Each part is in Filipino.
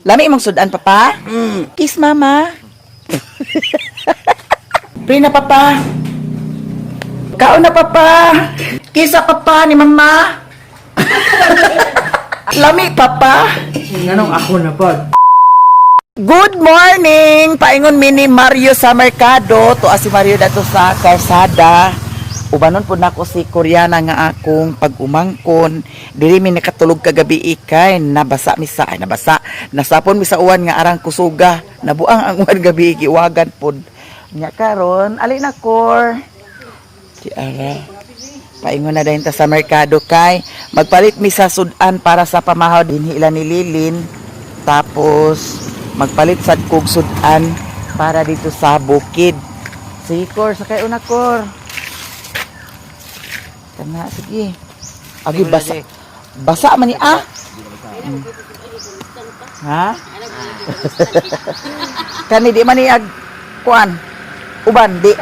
Lami mong sudan, papa? Kiss, mama. Pre na, papa. Kaon na, papa. Kisa, papa, ni mama. Lami, papa. Ganong ako na po. Good morning! Paingon mini Mario sa merkado. Tuwa si Mario dato sa karsada. Ubanon po na ko si Koreana nga akong pag-umangkon. Dili mi nakatulog kagabi ikay. Nabasa mi sa, nabasa. Nasapon mi sa uwan nga arang kusuga. Nabuang ang uwan gabi, giwagan po. Nya karon, alin na kor. Si Ara. Paingon na dahin ta sa merkado kay. Magpalit mi sa sudan para sa pamahaw din ila ni Lilin. Tapos, magpalit sa kog sudan para dito sa bukid. Sige kor, sakay una kor. Kana, sige. Agi, basa. Basa man ni, ah. Ha? Kani, di man ni, kuan. Uban, di.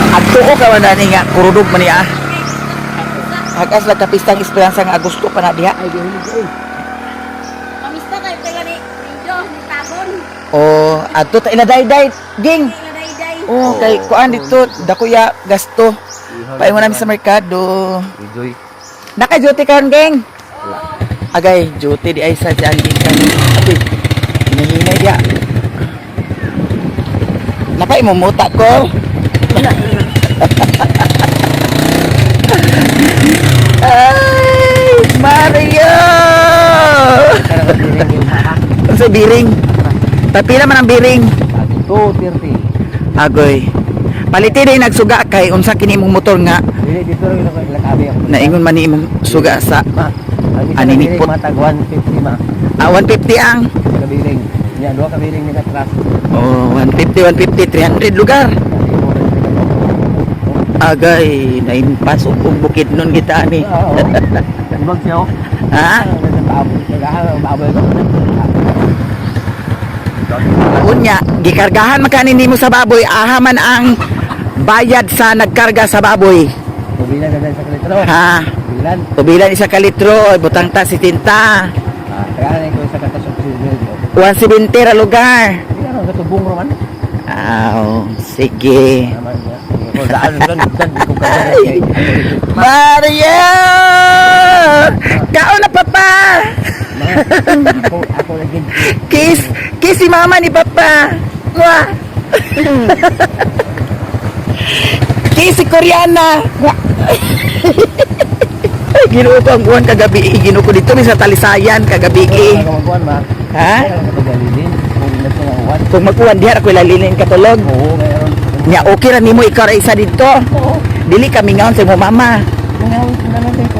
Agtuo ka man na ni nga, kurudog man ni, ah. Hagas lang kapistang esperansa nga Agosto pa na diha. Kamista kayo taga ni Rido, ni Tabon. Oh, ato ta iladay-day, ging. Day-day. Oh, kay kuan dito, dakuya gasto. Paingon namin sa merkado. Enjoy. Naka-duty karon, geng. Agay, duty di ay sa jangking kan. Apoy, hinahinay dia. Napay mo muta ko. Ay, Mario! Sa biring. Tapila man ang biring. 2:30. Agoy. Paliti din nagsuga kay unsa kini imong motor nga Dili dito rin ako ilakabi ako. naingon man ni imong suga sa Ma. Ani ni put. matag 150 ma. 150 ang. Kabiling. Ya, dua kabiling ni katras. Oh, 150, 300 lugar. Agay, naimpas og bukid nun kita ni. Oo. Ibang siya. Ha? Baboy ko. Unya, gikargahan man kanin nimo sa baboy, aha man ang bayad sa nagkarga sa baboy. Tubilan na sa litro. Ha? Tubilan. Tubilan isa ka litro, butang ta si tinta. Kaya ko sa katasok si Julio. 170 ra lugar. Hindi ano katubong roman. Sige. Naman niya. Ko daan doon ko Ay, Mario! Kaon na, papa! Ako lagi. Kiss si mama ni papa. Wah. Kiss si Koreana. Ginuo ko ang buwan kagabi. Ginuo ko dito sa Talisayan kagabi. Kuan ma. Ha? Kagalilin. Kung ilas ko ang uwan. Kung magkuhan diha ako ilalinin katulog. Oo, ngayon. Nya okay ra nimo ikaw ra isa dito. Oo. Dili kami ngaon sa imong mama. Ngayon, naman ko.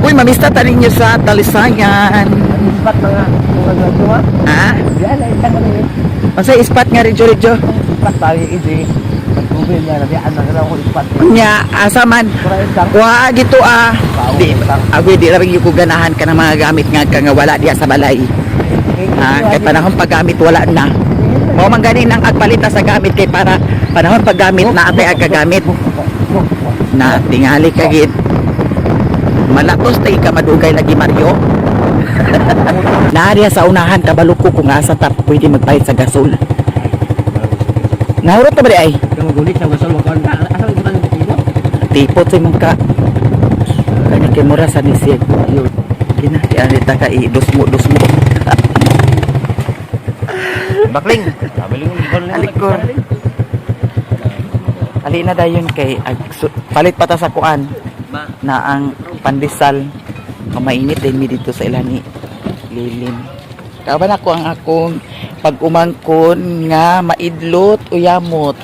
Uy, mamista ta ninyo sa Talisayan. Ispat na nga. Kung ano ma. Ha? Diyan ay tangan ni. Masa ispat nga rin, Jojo? Ispat tayo idi. Pagtubin niya na diyan na ko ispat. Nya, asa man. Para isang Wa gito Di, agoy di rin yung ganahan ka ng mga gamit nga ka nga wala diya sa balay. Kay panahon paggamit wala na. Mo man ganin ang agpalita sa gamit kay para panahon paggamit na atay ang kagamit. Na tingali ka gid. Malatos tay ka madugay lagi Mario. Naariya sa unahan kabalo ko kung asa ta pwede magpalit sa gasol. Nahurot na ba di ay? Gulit sa gasol mo kan. Asa ito kan dito? Tipot sa imong ka. Kanya kay mura sa nisig. Gina, di arita ka i-dusmo. Bakling. Babiling mo gol na. Alikor. Ali na dayon kay palit pata sa kuan na ang pandesal mainit din mi dito sa ilani Lilin. Kaban ako ang akong pag-umangkon nga maidlot uyamot.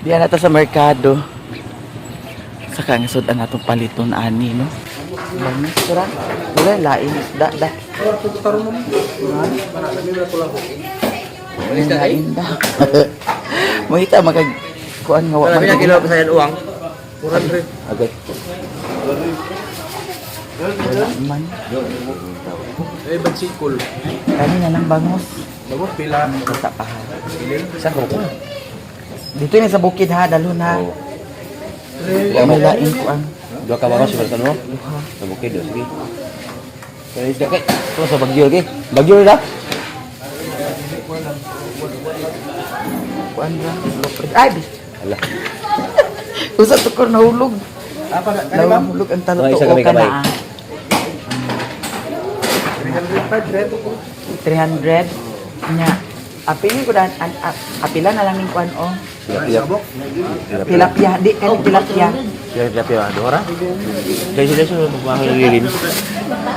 Diyan na ta sa merkado. Saka nga sudan natong paliton ani no. Lain sura. Wala lain da. Lain da. Mo ita magag kuan nga wa man. Kilo pa sa uwang. 400. Agad. Wala man. Eh bagsikol. Kani na lang bangos. Bago pila. Sa paha. Sa ko. Dito ni sa bukid ha, dalon ha. Oo. May lain ko ang. Dua ka mga sulat mo? Sa bukid, sige. Kaya isda kay. Ito sa Bagyo, okay? Bagyo na? Kuan ba? Ay, bis. Ala. Usa to ko nahulog. Apa na? Nahulog ang talo Oh, isa to kami ka kamay. na. 300 nya. Apili ko dan apila na lang ning kuan oh. Tilapia, di kani tilapia. Tilapia, ada orang. Dari sini sudah memahami lilin.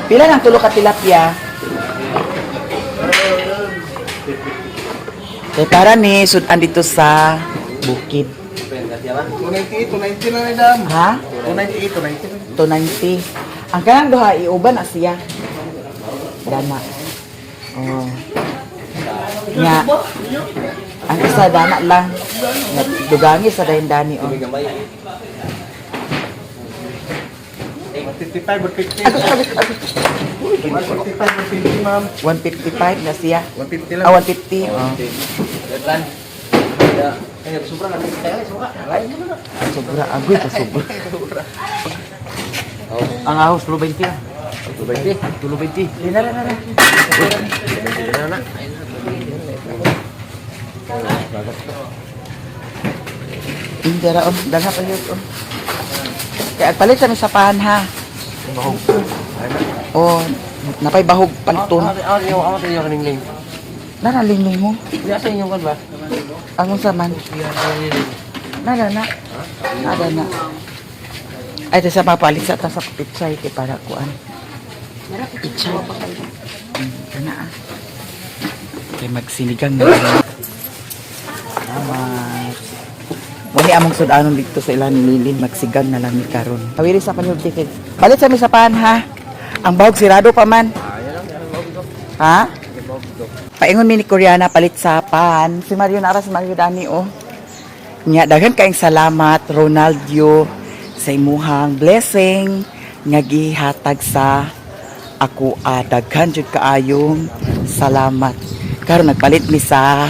Pila nang tulo ka tilapia? Kay para ni sudan dito sa bukid. 290 na dam. Ha? 290. 290. Ang kanang duha iuban na siya. Dana. Oh. Nya. Ang isa dana lang. Dugangi sa dayon dani oh. 155 or 50. Agos. 155 or 50, ma'am. 155 na siya. 150 Ah, 150. Oh. Deadline. Kaya sobra na tayo, sobra. Sobra agoy pa sobra. Ang ahos 220 ah. 220. Dina na. Na. Indira oh, dagha pa yun oh. Kaya palit sa sapahan ha. Bahog. Oh, napay bahog paliton. Ako tayo kaning link. Nanalingoy mo. Di asa inyo kan ba? Angon sa man. Nada na. Ay, sa mapalit sa tas sa pitsay kay para kuan. Pitsay. Kana ah. Kay magsinigang na. Salamat. Wali among sudanon dito sa ilang nililin magsigang na lang ni karon. Kawiri sa panyog ticket. Palit sa misapan ha. Ang bahog sirado pa man. Ha? Paingon mi ni Koreana palit sa pan. Si Mario Nara, si Mario Dani oh. Nya daghan kaayong salamat Ronaldo sa imuhang blessing nga gihatag sa ako daghan jud kaayong salamat. Karon nagpalit mi sa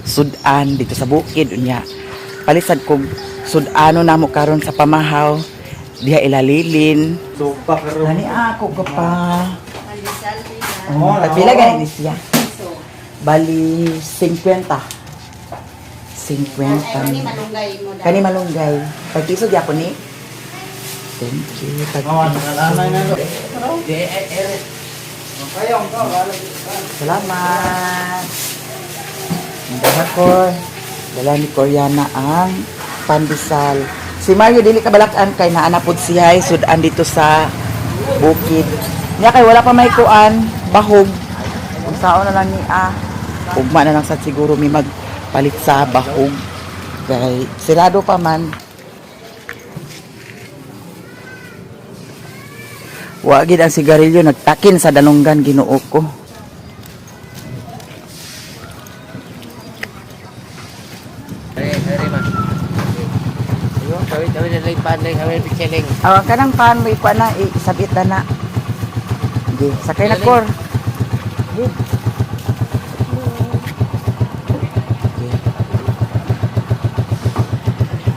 sudan dito sa bukid unya. Palisad kog sudano namo karon sa pamahaw diha ilalilin. Sopa karon. Dani ako ka pa. Pila gani siya? Bali 50. 50. Kani malunggay mo Kani malunggay. Pagkiso di ako ni. Thank you. Salamat. Dala ko. Dala ni Koreana ang pandesal. Si Mario dili kabalakan kay naanapod siya sudan dito sa bukid. Niya kay wala pa may kuan, bahog. Kung sao na lang ni ugma na lang sa siguro may magpalit sa bahog. Kay sirado pa man. Wa gid ang sigarilyo nagtakin sa dalunggan Ginoo ko. Kami na light pan kami picturing. Awan ka ng pan, may kuan na, isabit na na. Sige, sakay na kor. Sige. Okay.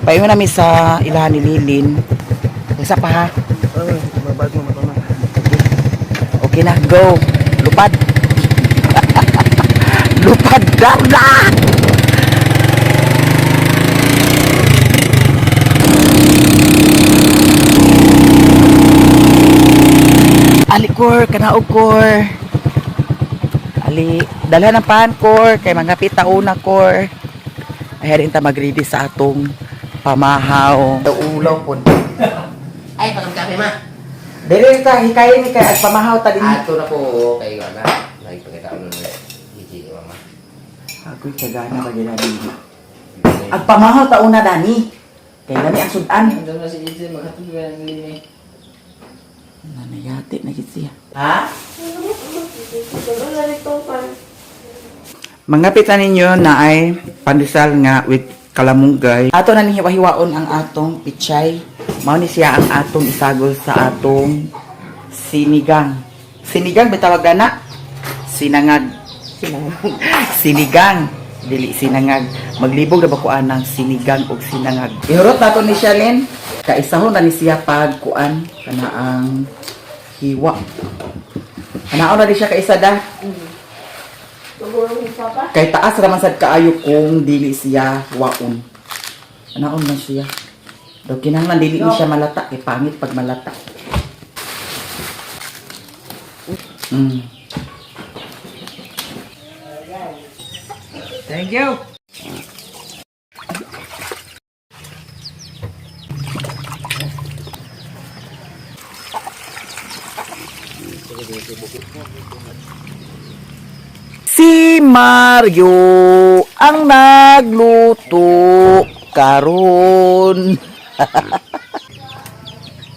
Paingon namin sa ilahan ni Lilin. Isa pa ha. Okay na, go. Lupad. Lupad darda. Ali kor, kanaog kor. Ali, dalhan ng pan kor, kay mga pitauna kor. Ay rin ta mag-ready sa atong pamahaw. Ulaw po. Ay, pagam kami ma. Dili ta hikayin ni kay at pamahaw ta din. Ato na po kay na. Lagi pagkatao nun iti mama. Agoy kagana ba gila din. At pamahaw ta una dani. Kay gani ang sudan. Ano na si Ije maghatod ba ng lini? Nanayati na gid siya. Ha? Mangapit na ninyo na ay pandesal nga with kalamunggay. Ato na hiwa-hiwaon ang atong pichay. Mao ni siya ang atong isagol sa atong sinigang. Sinigang bitawag na? Sinangag. Sinigang. dili sinangag. Maglibog na ba ko anang sinigang og sinangag. Ihurot nato ni Shalyn. Kaisahon na ni siya pag kuan kana ang hiwa. Anaon na di siya kaisa da. Tugurong pa pa. Kay taas raman sad kaayo kung dili siya waon. Anaon man siya. Daw kinahanglan dili ni siya malata kay pangit pag malata. Thank you. Si Mario ang nagluto karon.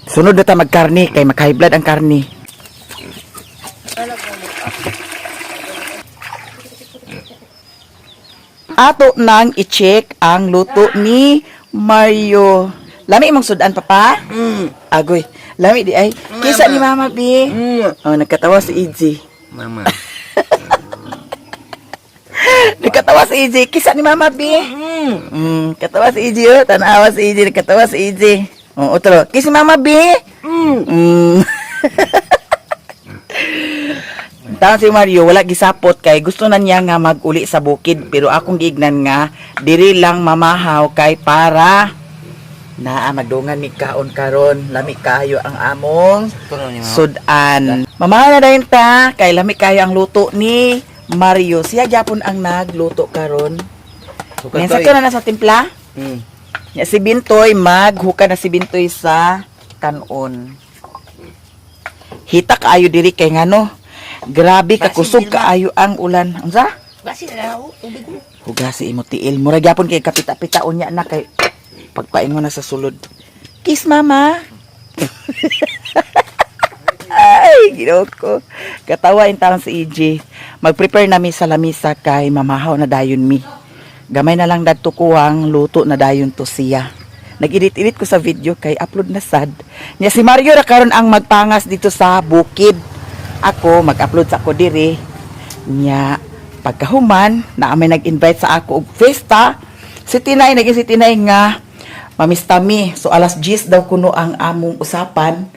Sunod na ta magkarni kay maka-high blood ang karni. Ato nang i-check ang luto ni Mario. Lami imong sudan papa? Agoy. Lami di ay. Kisa ni Mama B. Oh, nagkatawa si EJ. Mama. Nagkatawa si EJ. Kisa ni Mama B. Katawa si EJ. Oh. Tanawa si EJ. Nagkatawa si EJ. Oh, otro. Kisa ni Mama B. Tawag si Mario, wala gisapot kay gusto na niya nga mag-uli sa bukid. Pero akong giignan nga, diri lang mamahaw kay para naa madungan mi kaon karon. Lami kayo ang among sudan. Mamahaw na dayon ta kay lami kayo ang luto ni Mario. Siya gyapon ang nagluto karon. Yan sa na sa timpla. Ya si Bintoy maghuka na si Bintoy sa kanon. Hita kaayo diri kay ngano. Grabe kakusog kaayo ang ulan. Unsa? Basi na ako. Tubig mo. Hugasi imo tiil. Mura gyapon kay kapita-pita unya na kay pagpaingon na sa sulod. Kiss mama. Ay, ginoko. Katawa in taon si EJ. Mag-prepare nami sa lamisa kay mamahaw na dayon mi. Gamay na lang dadto kuwang luto na dayon to siya. Nag-edit-edit ko sa video kay upload na sad. Nya si Mario ra karon ang magpangas dito sa bukid. Ako mag-upload sa ako diri. Nya pagkahuman na may nag-invite sa ako og festa. Si Tinay naging si Tinay nga mamista mi. So alas 10 daw kuno ang among usapan.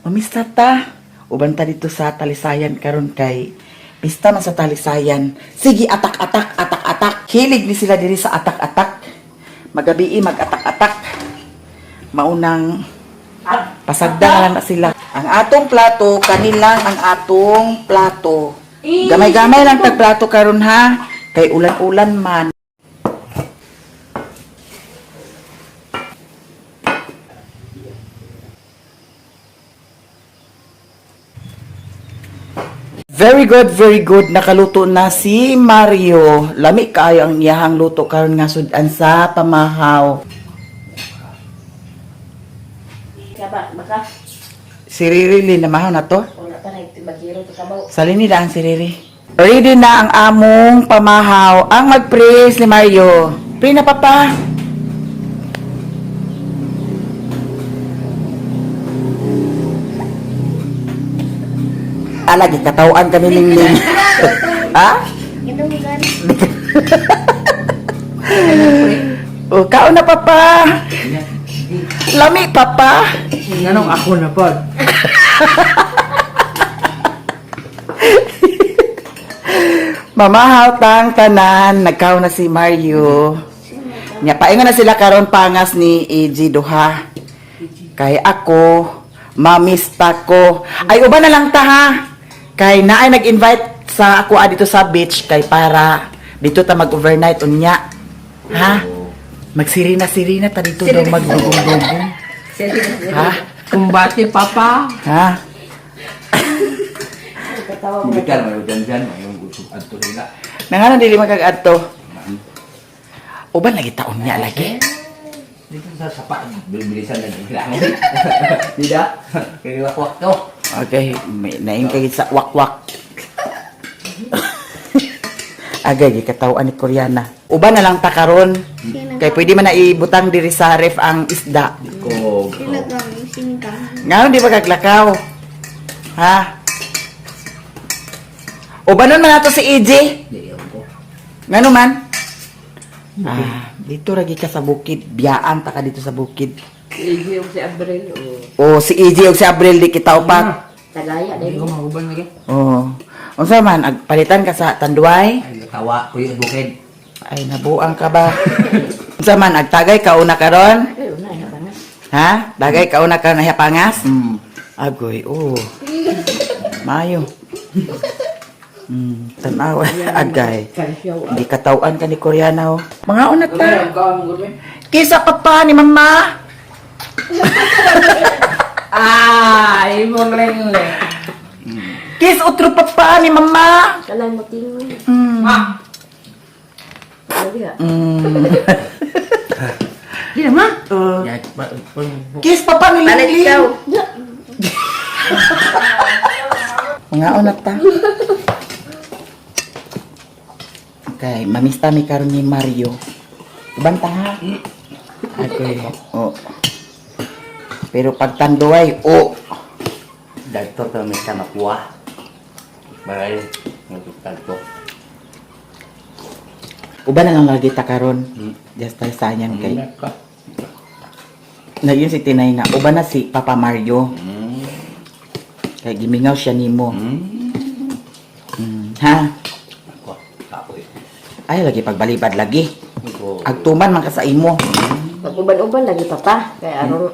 Mamista ta. Uban ta dito sa Talisayan karon kay pista na sa Talisayan. Sige atak-atak, atak-atak. Hilig ni sila diri sa atak-atak. Magabi mag-atak-atak. Maunang pasagda na sila. Ang atong plato, kanilang ang atong plato. Gamay-gamay lang tag plato karon ha. Kay ulan-ulan man. Very good, very good. Nakaluto na si Mario. Lami kaayo ang iyahang luto karon nga sudan sa pamahaw. Kaba, baka. Si Riri namahaw na to. Wala pa na itibagiro to kabaw. Salini na ang si Riri. Ready na ang among pamahaw. Ang mag-praise ni Mario. Pray na papa. Lagi katawan kami ningning. Ha? Ito mo gani. O, kaon na papa. Lami papa. Nanong ako na pag. Mamahaw tang tanan, nagkaon na si Mario. Nya paingon na sila karon pangas ni EJ duha. Kay ako, mamista ko. Ay uban na lang ta ha. Kay naay nag-invite sa ako dito sa beach kay para dito ta mag-overnight unya. Ha? Magsirina-sirina ta dito daw magdugong-dugong. Ha? Kumbati papa. Ha? Hindi ka naman yung dyan. Yung gusto at tulila. Nangalan dili magag-adto. Uban lagi taon niya lagi. Dito sa sapa. Bilisan na yung kailangan. Hindi da. Kaya wakwak to. Okay, may naing kay sa wakwak. Agay gikatawan ni Koreana. Uban na lang ta karon. Kay pwede man na ibutang diri sa ref ang isda. Kog. Ilagang sinigang. Ngayon di ba kaglakaw? Ha? Ubanon man nato si EJ. Hindi ako. Ngano man? Dito ragi ka sa bukid. Biyaan ta ka dito sa bukid. Hindi yung si Abril. O si EJ o si Abril di kita upat. Tagaya Hindi din. ko mahuban lagi. Oo. Unsa man palitan ka sa Tanduay? Ay, tawa ko yung bukid. Ay nabuang ka ba? Unsa man agtagay ka una karon? Ay, una na ba nga? Ha? Dagay ka una ka na hapangas? Agoy, oo. Mayo. Tanaw agay. Kalsyaw. Hindi katawan ka ni Koreana oh. Mga unat ta. Kisa ka pa ni mama. Ay, mo leng. Kis otro pa pa ni mama. Kalan mo tingin. Lagi ha? Di naman. Kis pa pa ni Palit Lili. ikaw. Mga unat ta. Okay, mamista mi karon ni Mario. Banta ha. Okay. Oh. Pero pag Tanduay, oh. Dagto to may kamakuha. Bagay, natutal ko. Uban na lang lagi ta karon. Just tayo sayang kay. Nagyon si Tinay nga. Uban na si Papa Mario. Kay gimingaw siya nimo. Ha? Ay lagi pagbalibad lagi. Agtuman man ka sa imo. Pag-uban-uban lagi papa. Kaya aron.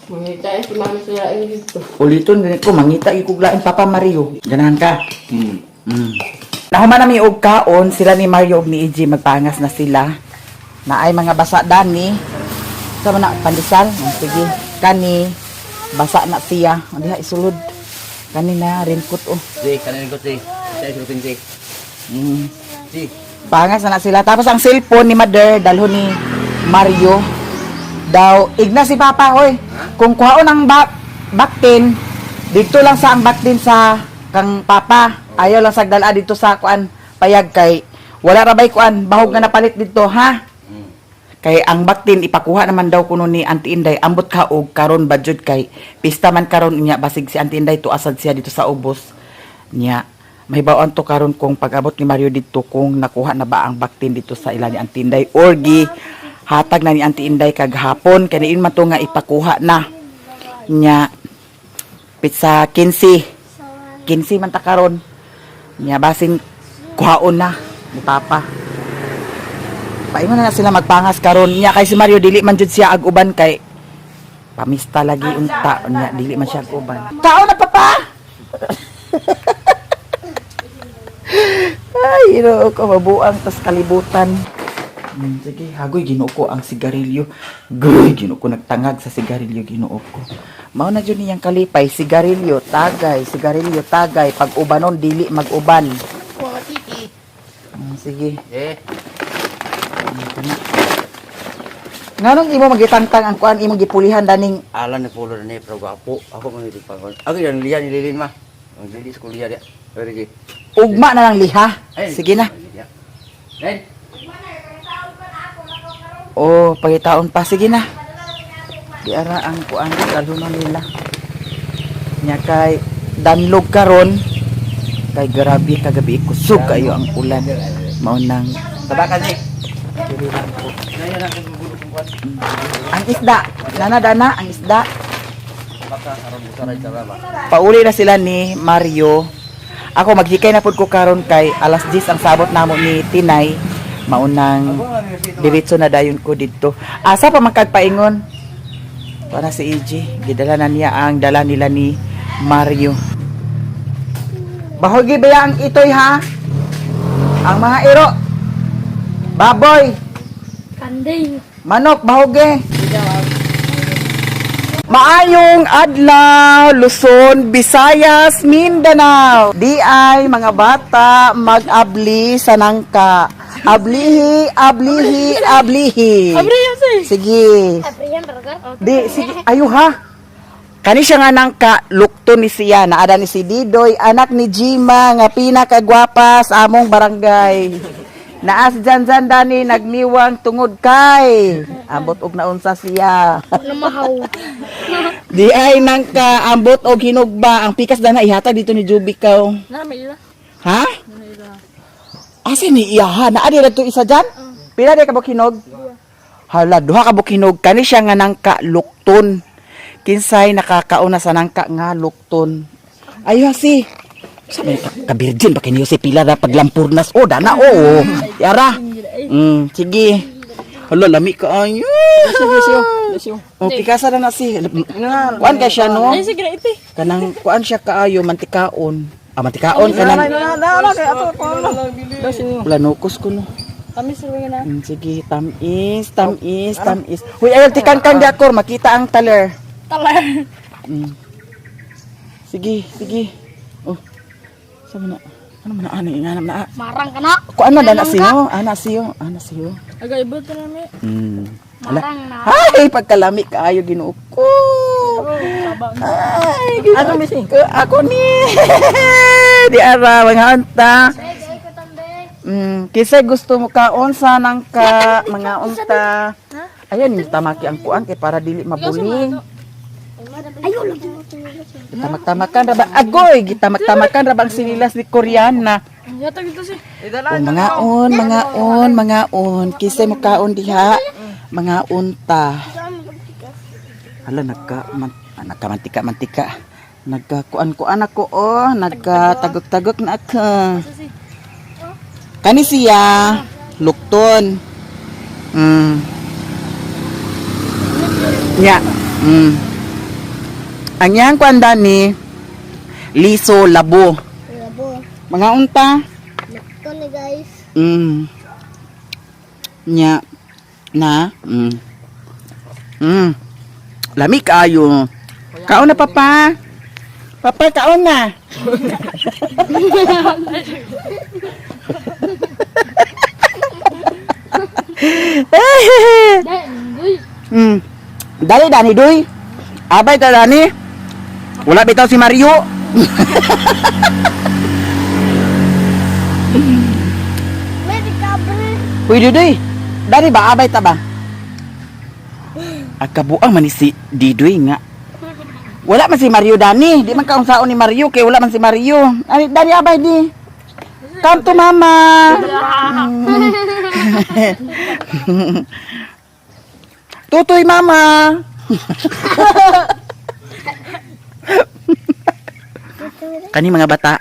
Mangita si mami sila dito. Uliton ganit ko mangita ikuglain Papa Mario. Ganahan ka. Nahuman nami og kaon sila ni Mario ug ni EJ magpangas na sila. Na ay mga basa dani. Sa man na pandesal. Sige. Kani basa na siya. Diha isulod. Kani na rinkot oh. Si, kanin ko si. Siya isutin si. Si. Pangas na sila. Tapos ang cellphone ni Mother, dalho ni Mario. Daw, igna si Papa, oy. Kung kuhaon ang baktin, dito lang sa ang baktin sa kang Papa. Ayaw lang sagdala dito sa kuan payag kay wala ra bay kuan bahog nga napalit dito, ha? Kay ang baktin ipakuha naman daw kuno ni Auntie Inday ambot ka og karon budget kay pista man karon niya basig si Auntie Inday to asad siya dito sa ubos niya. May bawaan to karon kung pag-abot ni Mario dito kung nakuha na ba ang baktin dito sa ila ni Auntie Inday or gi hatag na ni Auntie Inday kaghapon kay diin man to nga ipakuha na nya pizza 15 man ta karon nya basin kuhaon na ni Papa. Paingon na sila magpangas karon nya kay si Mario dili man jud siya ag-uban kay pamista lagi unta nya dili man siya ag-uban. Kaon na Papa. Ay, ko mabuang tas kalibutan. Sige, hagoy Ginoo ko ang sigarilyo. Goy, Ginoo ko nagtangag sa sigarilyo Ginoo ko. Mao na jud niyang kalipay, sigarilyo tagay, pag ubanon dili mag-uban. Sige. Nganong imo magitangtang ang kuan imong gipulihan daning Alan na pulo na ni pero gapo. Ako man dito pangon. Ako yan liya ni Lilin ma. Ang dili sa kuliah dia. Pero gi. ugma na lang liha. Sige na. Len. Oh, pagitaon pa sige na. Di ara ang kuan kalunon nila. Nya kay danlog karon kay grabe kagabi kusog kayo ang ulan. Mao nang Tabakan ni. ang isda, dana ang isda. Baka aron usaray tara ba. Pauli na sila ni Mario. Ako maghikay na pud ko karon kay alas 10 ang sabot namo ni Tinay. Maunang diretso na dayon ko dito. Asa pa magkagpaingon? Para si EJ, gidala na niya ang dala nila ni Mario. Bahogi ba ang itoy ha? Ang mga iro. Baboy, Kanding. manok, bahoge. Maayong adlaw, Luzon, Visayas, Mindanao. Di ay mga bata mag-abli sa nangka. Ablihi. Sige. Di, sige. Ayo ha. Kani siya nga nangka, lukto ni siya. Naada ni si Didoy, anak ni Jima, nga pinakagwapa sa among barangay. Naas dyan dani, nagniwang tungod kay. Ambot og naunsa siya. Namahaw. Di ay nangka, ambot og hinugba. Ang pikas dana ihatag dito ni Jubikaw. Naramila. Ha? Asa ni iyaha? Na adi to isa dyan? Pila di ka bukinog? Hala, duha ka bukinog. Kani siya nga nangka lukton. Kinsay nakakauna sa nangka nga lukton. Ayo si. Sabi ka-virgin pa kiniyo si pila na paglampurnas. Oh, dana oh. Yara. Sige. Hala, lami ka ayo. Okay, kasa na si. Kuan ka siya no? Ay, sige na ito. Kanang kuan siya kaayo mantikaon. Mantikaon kanang. Wala nukos ko no. Kami sila na. Sige, tamis. Huy, ayaw tikang di akor, makita ang taler. Talar. Sige. Oh, sabi na. Ano man na, ano na. Marang ka na. Kuan na, dana siyo. Ana siyo. Agay ibot na namin. Ala. Marang na. Ay, pagkalami kaayo ginuo ko. Ay, Ano, Missy? Ako ni. Di ara, mga anta. Kisay gusto mo kaon sa nang ka mga unta. Ayan, yung tamaki ang kuan kay para dili mabuling. Ayaw lang. Tamak-tamakan ra ba? Agoy, gitamak-tamakan ra bang sinilas ni Koreana. Yata gito si. Oh, mga on. Kisay mo kaon diha. Mga unta. Hala, nagkamantika. Nagkakuan-kuan ako, oh. Nagkatagok-tagok na ako. Kani siya, lukton. Nya. Ang yang kwanda ni liso labo. Mga unta. Ito ni guys. Nya na. Lami kayo. Kaon na papa. Papa kaon na. Dali Dani Doy. Abay ta Dani. Wala bitaw si Mario. Uy Didoy. Dani ba abay ta ba? Agkabuang man ni si Didoy nga. Wala man si Mario Dani. Di man kaunsaon ni Mario kay wala man si Mario. Ani Dani abay di. Come to mama. Tutoy mama. Kani mga bata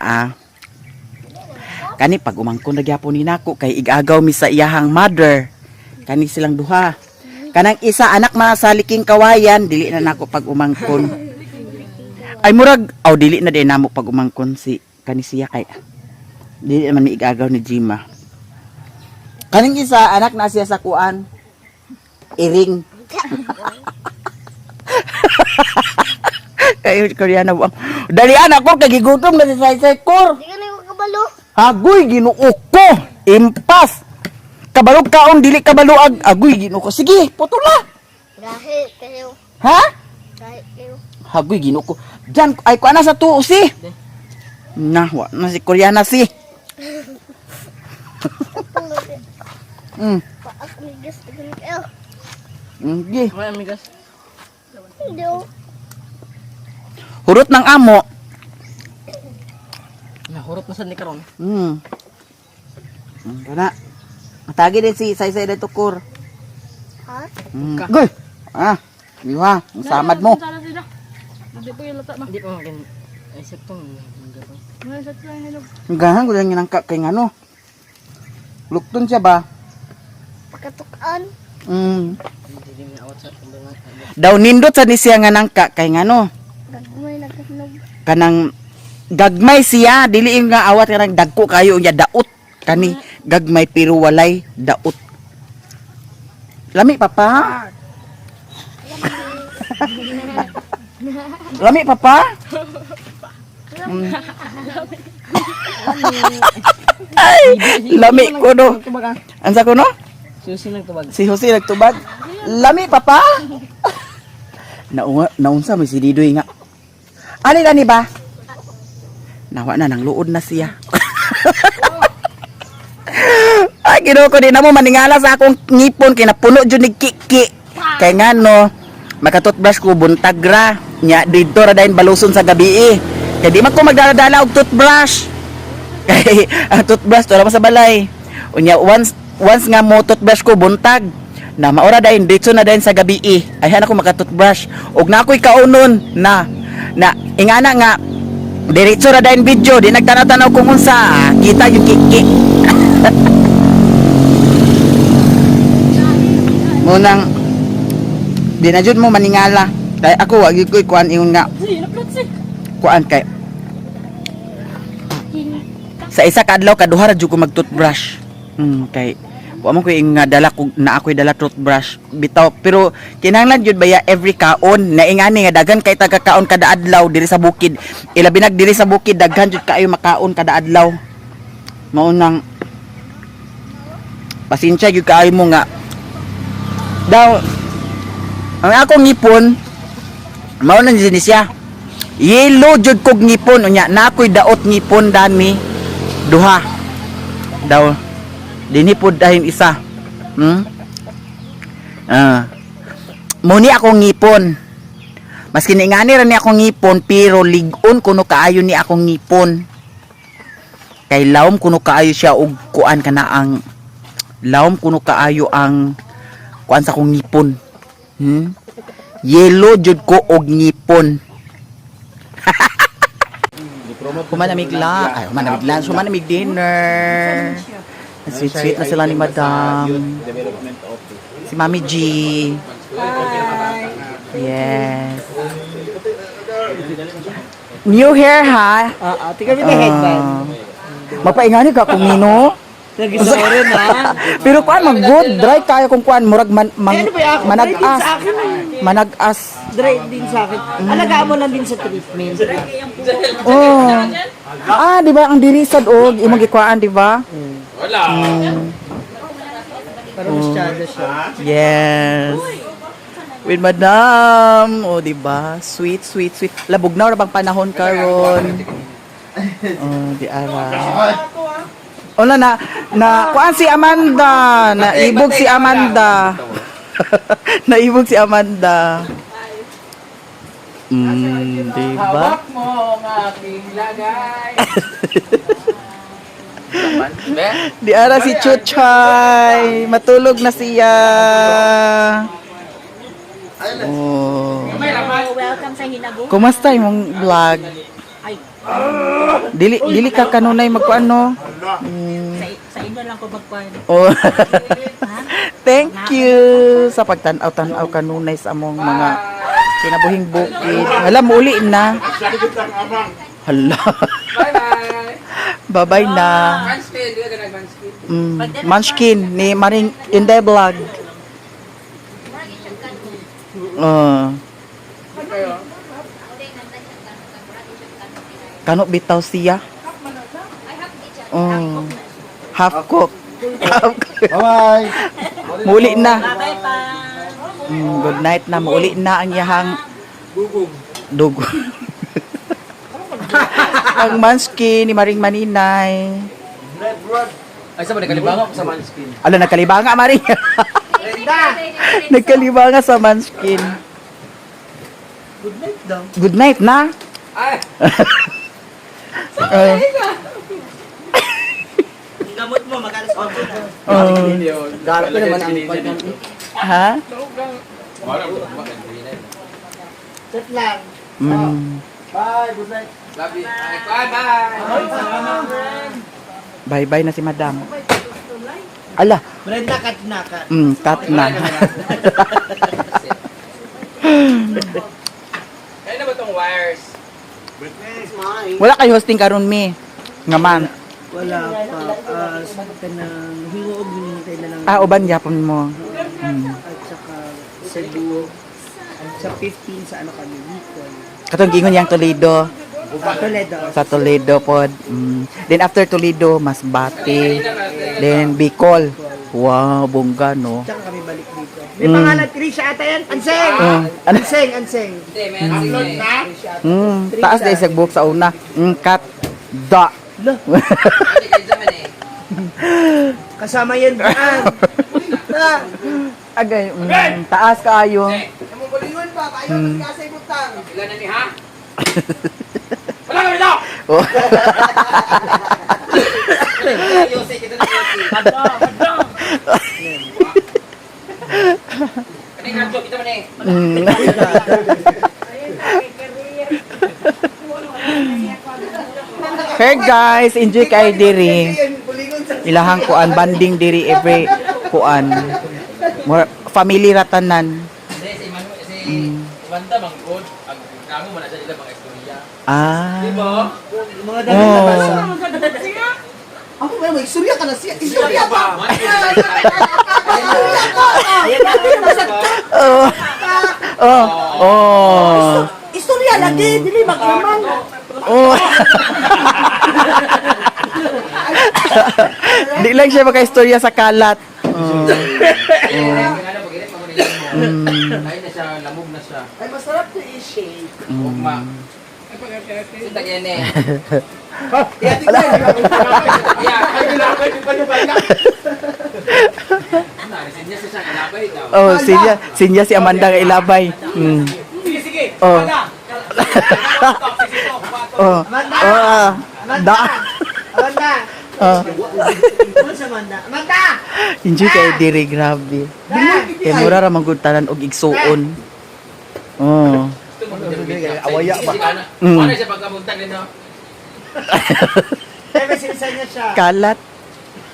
Kani pag umangkon na gyapon ni nako kay igagaw mi sa iyahang mother. Kani silang duha. Kanang isa anak man sa liking kawayan dili na nako pag umangkon. Ay murag dili na din namo pag umangkon si kani siya kay dili man mi igagaw ni Jima. Kaning isa anak na siya sa kuan. Iring. Kayo Koreana buang. Dali anak ko kay gigutom na si Saysay Kor. Di ka na yung kabalo. Agoy ginuo ko. Impas. Kabalo kaon dili kabalo agoy ginuo ko. Sige, putula. Dahil kayo. Ha? Dahil kayo. Agoy ginuo ko. Diyan ay ko ana sa tuo si. Wa na si Koreana si. Paak migas tigil kayo. Sige. May amigas. Hindi o. Hurot ng amo. Nahurot na sa ni karon. Kana. Matagi din si Saysay dito Kor. Ha? Goy. Iwa, ang samad mo. Hindi po yung lata ma. Hindi po magin. Ay, septong. May set lang hinog. Gahan ko lang yung kay ngano. Lukton siya ba? Pakatukaan. Daw nindot sa ni siya nga nangka kay ngano. Gagmay nagkahinog. Kanang gagmay siya dili yung nga awat kanang dagko kayo niya daot kani gagmay pero walay daot. Lami papa? Lami papa? Ay, lami ko no. Ansa ko no? Susi nagtubag. Si Jose nagtubag. Lami papa? Naunsa mo si Didoy nga. Ani na ni ba? Nawa na nang luod na siya. Ay, ginoo ko din na mo maningala sa akong ngipon kay napuno jud ni kiki. Kay ngano, maka-toothbrush ko buntag ra. Nya dito ra dayon baluson sa gabi. Kay di man ko magdala-dala og toothbrush. Kay ang toothbrush to ra sa balay. Unya once nga mo toothbrush ko buntag na maura dayon ditso na dayon sa gabi ay ako maka-toothbrush ug na ako'y kaunon na ingana nga diretso ra dayon video di nagtanaw-tanaw kung unsa kita yung kiki. Munang di na jud mo maningala kay ako wag gyud ko'y kuan ingon nga kuan kay sa isa ka adlaw kaduha ra jud ko mag-toothbrush. Kay wa man ko nga dala ko na ako'y dala toothbrush bitaw pero kinahanglan jud baya every kaon na ingani nga daghan kay taga-kaon kada adlaw diri sa bukid. Ilabi nag diri sa bukid daghan jud kaayo makaon kada adlaw. Mao nang pasensya jud kaayo mo nga daw ang akong ngipon mao nang siya yellow jud kog ngipon unya na ako'y daot ngipon dami duha daw dinipod dahil isa muni akong ngipon maski ingani ra ni akong ngipon pero ligon kuno kaayo ni akong ngipon kay lawom kuno kaayo siya og kuan kana ang lawom kuno kaayo ang kuan sa akong ngipon yellow jud ko og ngipon. Kumanamig lunch, kumanamig dinner. Sweet na sila ni Madam. Si Mami G. Yes. New hair ha? Tika mo na headband. Mapaingani ka kung nino. Nag-isa na. Pero kuan mag-good dry kaya kung kuan murag managas. Managas. Dry din sa akin. Alagaan mo lang din sa treatment. Oh. Di ba ang dirisad og imong gikuan, di ba? Wala. Para masyado siya. Yes. With Madam. Oh, di ba? Sweet, sweet, sweet. Labog na ra bang panahon karon. Oh, di ara. Ola na kuan si Amanda, naibog si Amanda. Naibog si Amanda. Di ba? mo ng aking lagay. Di ara si Chuchay. Matulog na siya. Oh. Welcome sa Hinabo. Kumusta imong vlog? Dili ka kanunay magkuano? Sa inyo lang ko magkuhan. Oh. Thank you sa pagtanaw-tanaw kanunay sa among mga kinabuhing bukid. Hala, muli na. Hala. Bye-bye na. Munchkin ni Maring Inday Vlog. Kano bitaw siya? Half cook. Bye-bye. Muli na. Bye pa. Good night na. Muli na ang yahang dugo. Ang Munchkin ni Maring Maninay. Ay, sa ba nakalibanga ko sa Manskin? Ala, nagkalibanga, Maring. Nagkalibanga sa Munchkin. Good night daw. Good night na. Ay! Gamot mo, mag-alas 8 na. Garap ko naman ang Ha? Chat lang. Bye, good night. Love you. Bye-bye. Bye-bye na si Madam. Ala. Brenda, cut na, cut. Cut na. Kaya na ba itong wires? Wala kay hosting karon mi. Nga man. Wala pa. Sa kanang hingoog, hinihintay na lang. Uban yapon mo. At saka Cebu. Sa 15 sa ano kami, Bicol. Katong gingon yang Toledo. Toledo. Sa Toledo pod. Then after Toledo, Masbate. Then Bicol. Wow, bongga no. Tsaka kami balik dito. May pangalan, Trisha ata yan. Anseng! Anseng, Anseng. Upload na? Taas na isang buhok sa una. Cut. Da. Kasama yan daan. Agay, taas kaayo. Namubulingon pa, kayo magkasay butang. Ilan na ni ha? Wala kami daw! Oh. Yosey, kita na Yosey. Kani kanto kita man eh. Mm. Hey guys, enjoy kayo diri. Ilahang kuan banding diri every kuan. Family ratanan. Hindi si Manu si Wanda mangkod ang kamo man sa ila mga istorya. Ah. Di ba? Mga Oh. Ako ba may istorya ka na siya? Istorya ba? Oh. Oh. Oh. Istorya lagi, dili maglaman. Oh. Di lang siya makaistorya sa kalat. Oh. Ano pag ilit magunit mo. Lain na siya, lamog na siya. Ay, masarap to i-shake. Ugma. Sinta yan eh. Kaya tignan. Yeah, ay gilakay ko kanyo ba? Narisin niya siya ilabay daw. Oh, sinya si Amanda nga ilabay. Mm. Sige, sige. Oh. Oh. Amanda! Oh. Amanda! Amanda! Oh. Ano sa Amanda? Amanda! Enjoy kayo diri, grabe. Kay mura ra manggod tanan og igsuon. Oh. Awaya ba? Mm. Ano siya pagkabuntag nito? Ay, may sinisa niya siya. Kalat.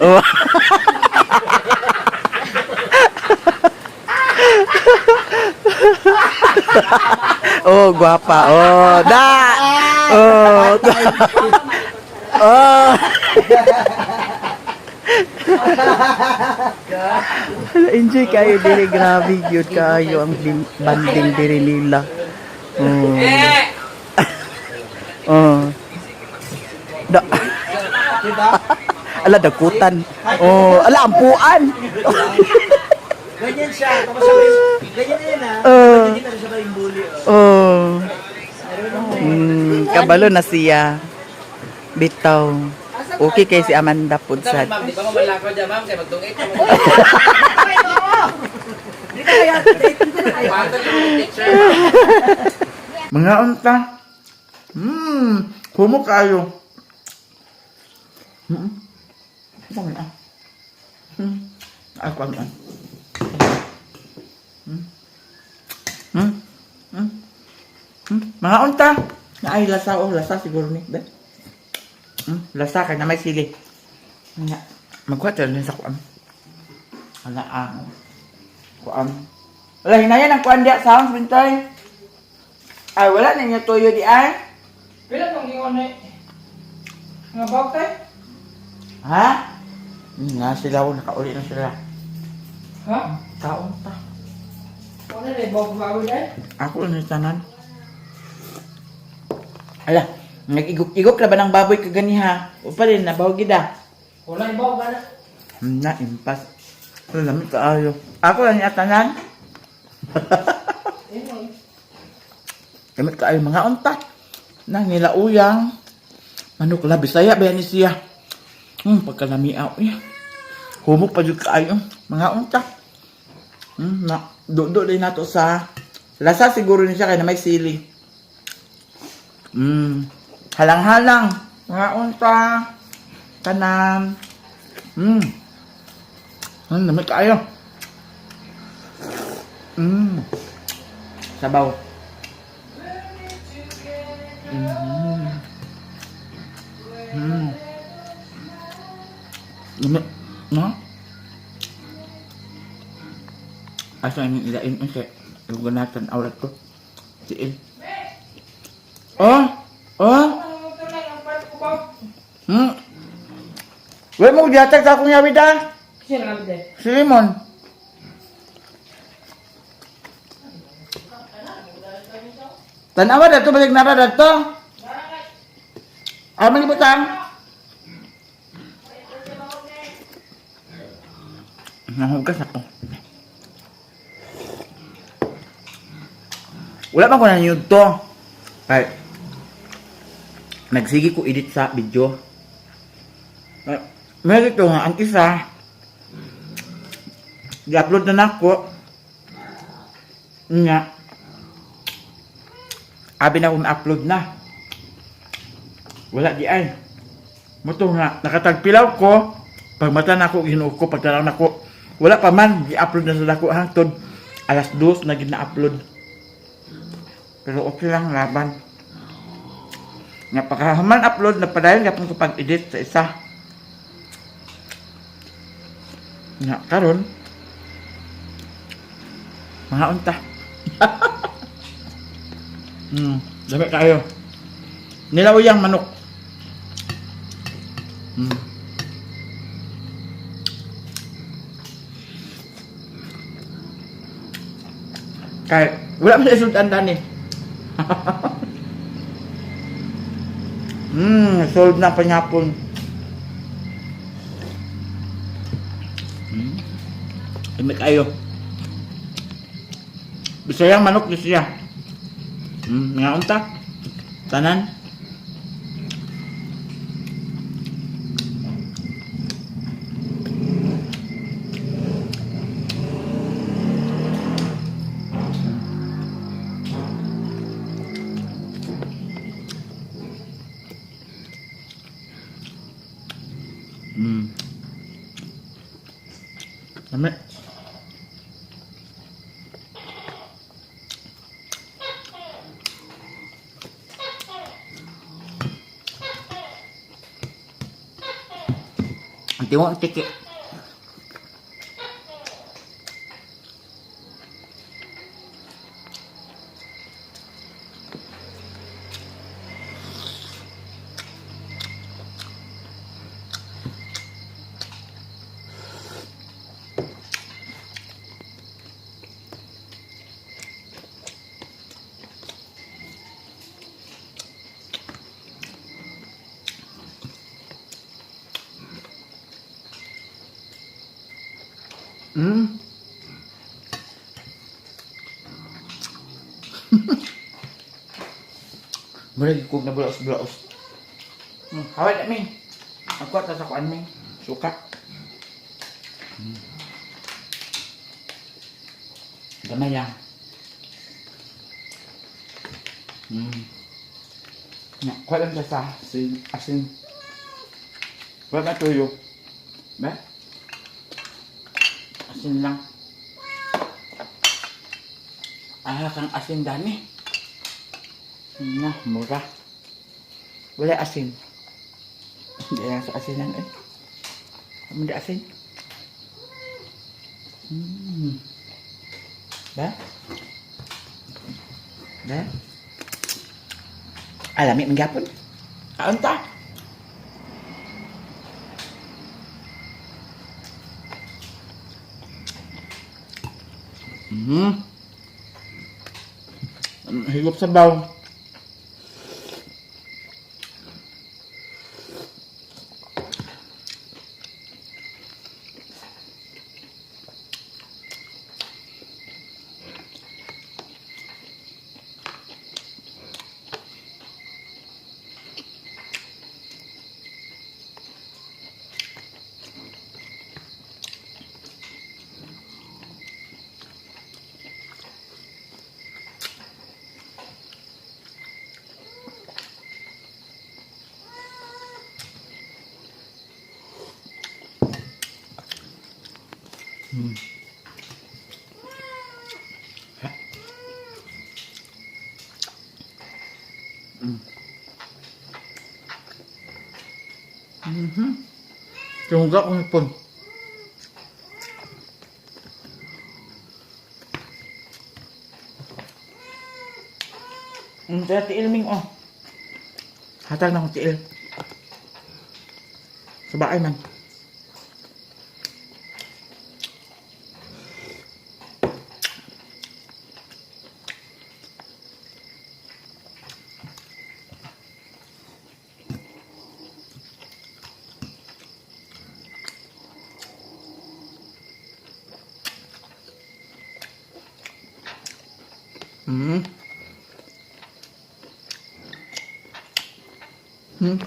Oh. Oh, guwapa. Oh, da. Oh. Oh. Enjoy kayo diri, grabe gyud kayo ang banding diri nila. Oh. Oh. Da. Ala dakutan. Oh, ala ampuan. Ganyan siya. Tapos sabi, ganyan na yun ha. Ganyan na siya yung bully. Oh. Kabalo na siya. Bitaw. Okay kay si Amanda Pudsad. Ma'am, di ba mamalakaw dyan, ma'am? Kaya magdungit ka mo. Hindi ka kaya. Hindi ka kaya. Pato yung teacher. Mga unta. Humo kayo. Ito na. Ako ang Mga unta. Na ay lasa o lasa siguro ni. Lasa kay na may sili. Nga. Magkuha tayo sa kuan. Wala ang kuan. Wala hinayan ang kuan diya sounds bintay. Ay wala na niya toyo di ay. Pila tong ingon ni nga bawk tay? Ha? Na sila o nakauli na sila. Ha? Taon ta. Ano ni bawk bawid ay? Ako lang yung tanan. Ala, nag-igok-igok na ba ng baboy kaganiha? O pa rin, nabaw gida. Wala ni bawk ana. Na, impas. Wala namin kaayo. Ako lang yung tanan. Gamit kaayo mga unta. Nang nilauyang. Manok la, Bisaya ba yan ni siya? Pagkalamiaw. Humok pa dyan kaayo. Mga unta. Do din nato sa lasa siguro ni siya kaya na may sili. Halang-halang. Mga unta. Tanan. Namit kaayo. Sabaw. Namit. No? Asa yung ilain ang kaya luganatan awlat ko. Siil. Oh! Oh! Wala mo jatag sa akong yawid ah! Kasi na kami day. Si Limon. Tanawa dato balik nara dato. Aman ni butang. Nahugas ako. Wala pa ko na yun to. Ay, nagsigi ko edit sa video. Meron ito nga, ang isa, i-upload na nako. Nga, abi na kung upload na. Wala di ay. Muto nga, nakatagpilaw ko, Pagmata na ako, ginuo ko, pagtanaw na ko, wala pa man, i-upload na sa dako hangtod. Alas 2 na gina-upload. Pero okay lang, laban. Nga pagkahaman upload na padayon kapag ko pag-edit sa isa. Nga karon mga unta. Dami kayo. Nilawiyang manok. Kaya wala man sa isudan dani. Sold na panyapon. Dami kayo. Bisayang manok di siya. Nga unta. Tanan. Dami. Ang tiwa ang tiki. Murag kog na bulaos-bulaos. Hawad na mi. Ako ta sa kuan mi. Suka. Gamay lang. Nga, kuha lang siya sa asin. Wala na tuyo. Ba? Asin lang. Kang asin dani. Nah, murah. Boleh asin. Hindi lang sa asinan eh. Hindi asin. Ba? Ba? Alami menggapon. Kaon ta? Higop sa baw. Tunggu ko pun. Tiil ming oh. Hatag na ko tiil. Sabay man. Hmm.